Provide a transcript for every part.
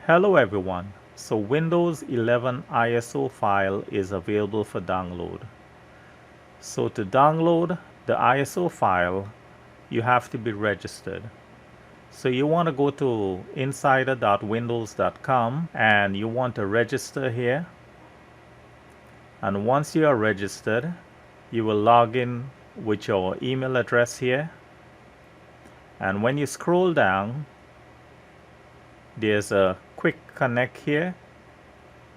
Hello everyone. So Windows 11 ISO file is available for download. So to download the ISO file, you have to be registered. So you want to go to insider.windows.com and you want to register here. And once you are registered, you will log in with your email address here. And when you scroll down, there's a quick connect here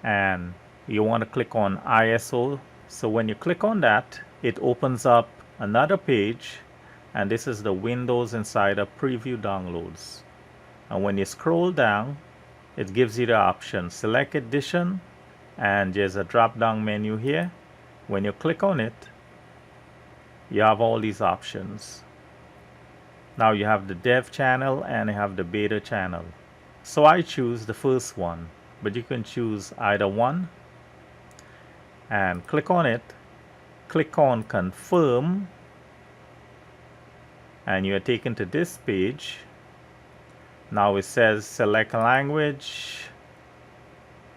and you want to click on ISO. So when you click on that, it opens up another page, and this is the Windows Insider preview downloads. And when you scroll down, it gives you the option select edition, and there's a drop down menu here. When you click on it, you have all these options. Now you have the dev channel and you have the beta channel. So I choose the first one, but you can choose either one and click on it. Click on confirm and you are taken to this page. Now it says select language,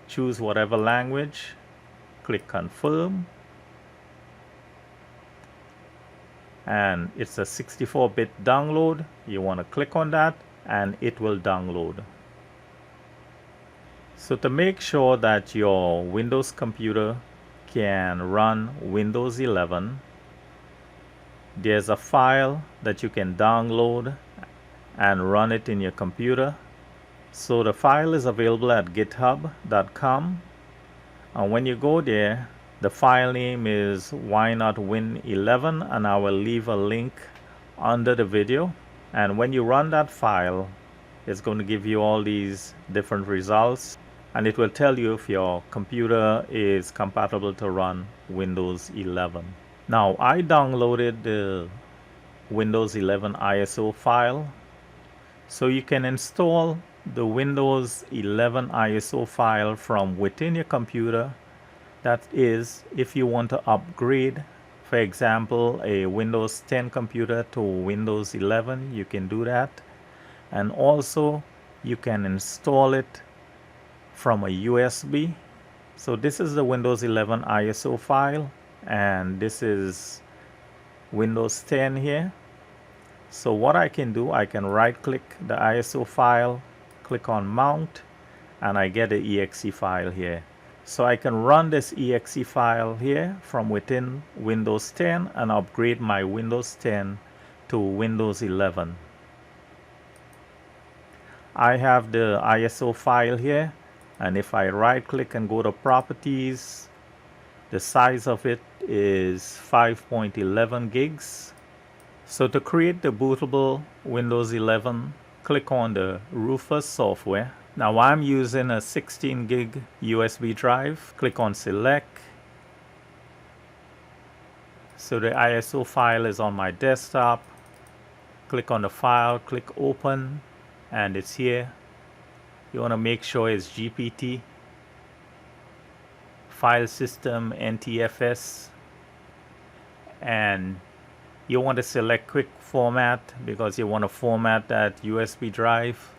choose whatever language, click confirm, and it's a 64-bit download. You want to click on that and it will download. So to make sure that your Windows computer can run Windows 11, there's a file that you can download and run it in your computer. So the file is available at github.com, and when you go there, the file name is Why Not Win 11, and I will leave a link under the video. And when you run that file, it's going to give you all these different results, and it will tell you if your computer is compatible to run Windows 11. Now I downloaded the Windows 11 ISO file. So you can install the Windows 11 ISO file from within your computer. That is, if you want to upgrade, for example, a Windows 10 computer to Windows 11, you can do that. And also you can install it from a USB. So this is the Windows 11 ISO file, and this is Windows 10 here. So what I can do, I can right click the ISO file, click on mount, and I get the exe file here. So I can run this exe file here from within Windows 10 and upgrade my Windows 10 to Windows 11. I have the ISO file here, and if I right click and go to properties, the size of it is 5.11 gigs. So to create the bootable Windows 11, click on the Rufus software. Now I'm using a 16 gig USB drive. Click on select. So the ISO file is on my desktop. Click on the file, click open, and it's here. You want to make sure it's GPT, file system NTFS, and you want to select quick format because you want to format that USB drive,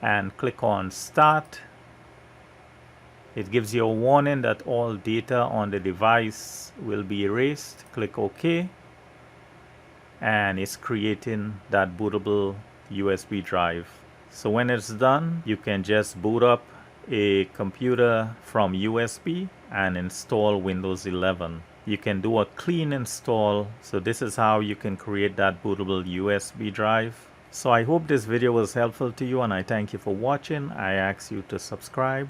and click on start. It gives you a warning that all data on the device will be erased. Click OK, and it's creating that bootable USB drive. So when it's done, you can just boot up a computer from USB and install Windows 11. You can do a clean install. So this is how you can create that bootable USB drive. So I hope this video was helpful to you, and I thank you for watching. I ask you to subscribe.